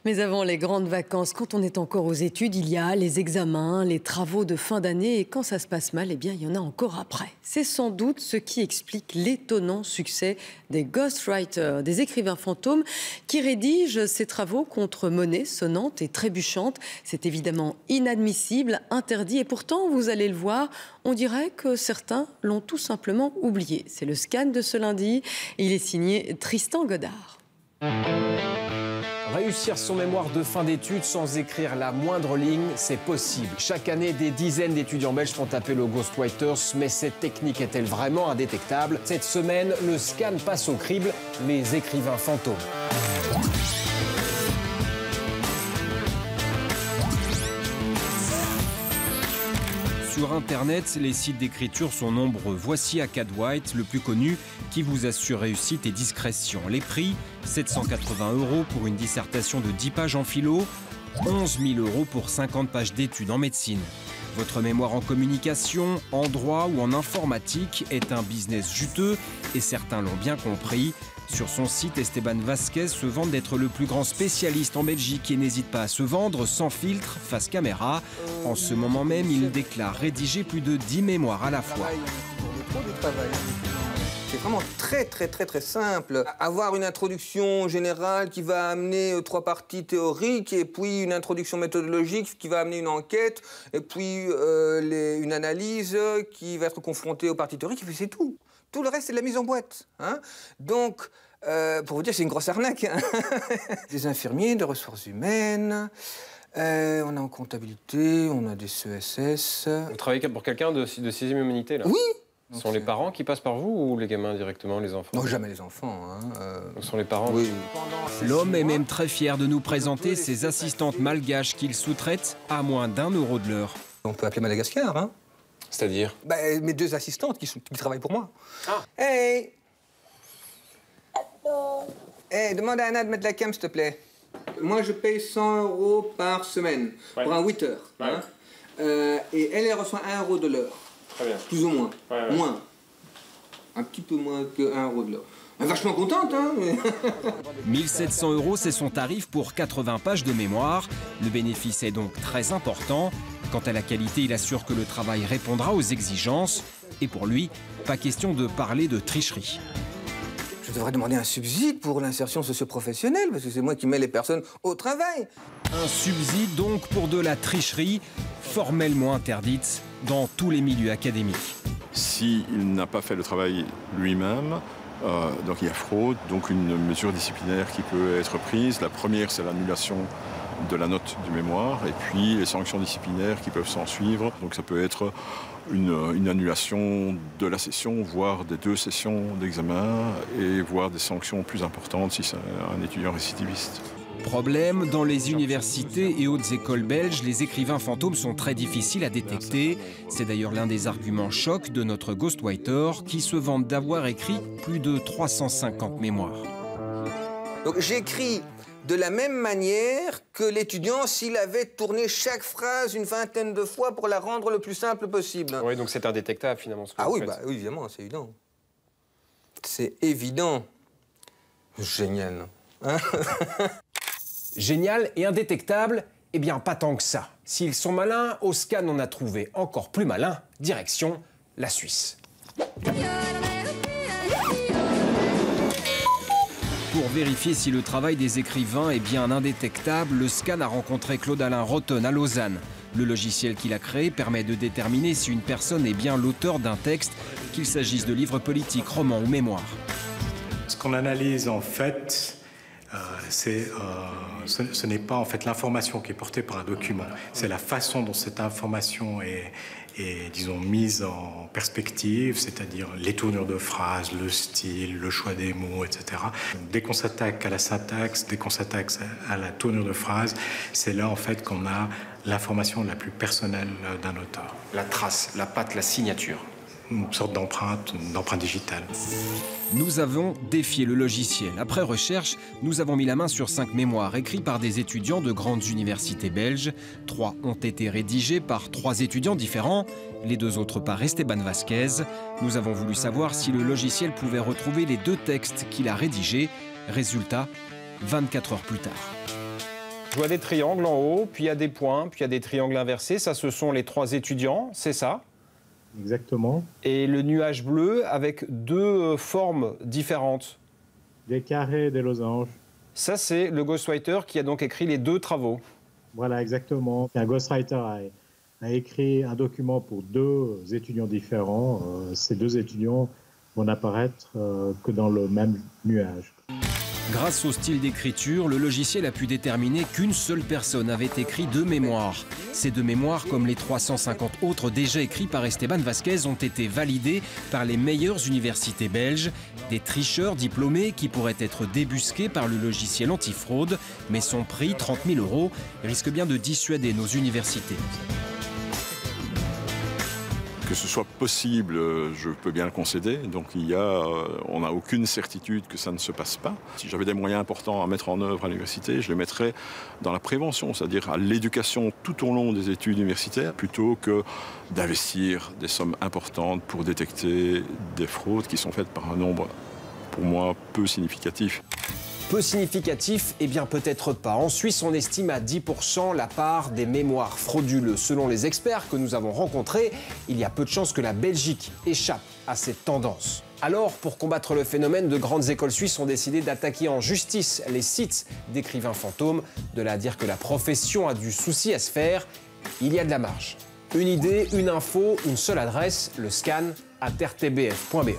Mais avant les grandes vacances, quand on est encore aux études, il y a les examens, les travaux de fin d'année. Et quand ça se passe mal, eh bien, il y en a encore après. C'est sans doute ce qui explique l'étonnant succès des ghostwriters, des écrivains fantômes qui rédigent ces travaux contre monnaie sonnante et trébuchante. C'est évidemment inadmissible, interdit. Et pourtant, vous allez le voir, on dirait que certains l'ont tout simplement oublié. C'est le scan de ce lundi. Il est signé Tristan Godard. Réussir son mémoire de fin d'études sans écrire la moindre ligne, c'est possible. Chaque année, des dizaines d'étudiants belges font appel aux ghostwriters, mais cette technique est-elle vraiment indétectable? Cette semaine, le scan passe au crible, les écrivains fantômes. Sur Internet, les sites d'écriture sont nombreux. Voici Acadwrite, le plus connu, qui vous assure réussite et discrétion. Les prix, 780 € pour une dissertation de 10 pages en philo, 11 000 € pour 50 pages d'études en médecine. Votre mémoire en communication, en droit ou en informatique est un business juteux et certains l'ont bien compris. Sur son site, Esteban Vasquez se vante d'être le plus grand spécialiste en Belgique et n'hésite pas à se vendre sans filtre, face caméra. En ce moment même, il déclare rédiger plus de 10 mémoires à la fois. C'est vraiment très simple. Avoir une introduction générale qui va amener 3 parties théoriques et puis une introduction méthodologique qui va amener une enquête et puis une analyse qui va être confrontée aux parties théoriques et puis c'est tout. Tout le reste, c'est de la mise en boîte. Hein. Donc, pour vous dire, c'est une grosse arnaque. Hein. Des infirmiers, des ressources humaines, on a en comptabilité, on a des CESS. Vous travaillez pour quelqu'un de 6e humanité, là? Oui. Ce sont les parents qui passent par vous ou les gamins directement, les enfants? Non, jamais les enfants. Hein. Ce sont les parents? Oui. L'homme est même très fier de nous présenter ses assistantes malgaches qu'il sous-traite à moins d'1 € de l'heure. On peut appeler Madagascar, hein. C'est-à-dire? Mes 2 assistantes qui travaillent pour moi. Ah. Hey! Hey, demande à Anna de mettre la cam, s'il te plaît. Moi, je paye 100 € par semaine, pour un 8 heures. Ouais. Hein. Et elle reçoit 1 € de l'heure. Très bien. Plus ou moins. Ouais. Moins. Un petit peu moins que 1 € de l'heure. Elle est vachement contente, hein. 1 700 €, c'est son tarif pour 80 pages de mémoire. Le bénéfice est donc très important. Quant à la qualité, il assure que le travail répondra aux exigences. Et pour lui, pas question de parler de tricherie. Je devrais demander un subside pour l'insertion socio-professionnelle, parce que c'est moi qui mets les personnes au travail. Un subside donc pour de la tricherie, formellement interdite dans tous les milieux académiques. S'il n'a pas fait le travail lui-même, donc il y a fraude, donc une mesure disciplinaire qui peut être prise. La première, c'est l'annulation de la note du mémoire, et puis les sanctions disciplinaires qui peuvent s'en suivre. Donc ça peut être une annulation de la session, voire des 2 sessions d'examen, et voire des sanctions plus importantes si c'est un étudiant récidiviste. Problème, dans les universités et hautes écoles belges, les écrivains fantômes sont très difficiles à détecter. C'est d'ailleurs l'un des arguments chocs de notre ghostwriter qui se vante d'avoir écrit plus de 350 mémoires. Donc j'écris de la même manière que l'étudiant s'il avait tourné chaque phrase une vingtaine de fois pour la rendre le plus simple possible. Oui, donc c'est indétectable finalement. Ce que Ah vous oui, faites. bah, oui, évidemment, c'est évident. C'est évident. Génial. Hein. Génial et indétectable? Eh bien, pas tant que ça. S'ils sont malins, au scan, on a trouvé encore plus malin. Direction la Suisse. Pour vérifier si le travail des écrivains est bien indétectable, le scan a rencontré Claude-Alain Rotten à Lausanne. Le logiciel qu'il a créé permet de déterminer si une personne est bien l'auteur d'un texte, qu'il s'agisse de livres politiques, romans ou mémoires. Ce qu'on analyse en fait, ce n'est pas en fait l'information qui est portée par un document, c'est la façon dont cette information est disons, mise en perspective, c'est-à-dire les tournures de phrases, le style, le choix des mots, etc. Dès qu'on s'attaque à la syntaxe, dès qu'on s'attaque à la tournure de phrase, c'est là en fait qu'on a l'information la plus personnelle d'un auteur. La trace, la patte, la signature. Une sorte d'empreinte digitale. Nous avons défié le logiciel. Après recherche, nous avons mis la main sur 5 mémoires écrits par des étudiants de grandes universités belges. 3 ont été rédigés par 3 étudiants différents, les 2 autres par Esteban Vasquez. Nous avons voulu savoir si le logiciel pouvait retrouver les 2 textes qu'il a rédigés. Résultat, 24 heures plus tard. Je vois des triangles en haut, puis il y a des points, puis il y a des triangles inversés. Ça, ce sont les 3 étudiants, c'est ça? Exactement. Et le nuage bleu avec 2 formes différentes. Des carrés et des losanges. Ça, c'est le ghostwriter qui a donc écrit les 2 travaux. Voilà, exactement. Un ghostwriter a écrit un document pour 2 étudiants différents. Ces 2 étudiants vont n'apparaître que dans le même nuage. Grâce au style d'écriture, le logiciel a pu déterminer qu'une seule personne avait écrit 2 mémoires. Ces 2 mémoires, comme les 350 autres déjà écrits par Esteban Vasquez, ont été validés par les meilleures universités belges. Des tricheurs diplômés qui pourraient être débusqués par le logiciel antifraude. Mais son prix, 30 000 €, risque bien de dissuader nos universités. Que ce soit possible, je peux bien le concéder. Donc on n'a aucune certitude que ça ne se passe pas. Si j'avais des moyens importants à mettre en œuvre à l'université, je les mettrais dans la prévention, c'est-à-dire à l'éducation tout au long des études universitaires, plutôt que d'investir des sommes importantes pour détecter des fraudes qui sont faites par un nombre, pour moi, peu significatif. Peu significatif, eh bien peut-être pas. En Suisse, on estime à 10% la part des mémoires frauduleux. Selon les experts que nous avons rencontrés, il y a peu de chances que la Belgique échappe à cette tendance. Alors, pour combattre le phénomène, de grandes écoles suisses ont décidé d'attaquer en justice les sites d'écrivains fantômes. De là à dire que la profession a du souci à se faire, il y a de la marge. Une idée, une info, une seule adresse, le scan@rtbf.be.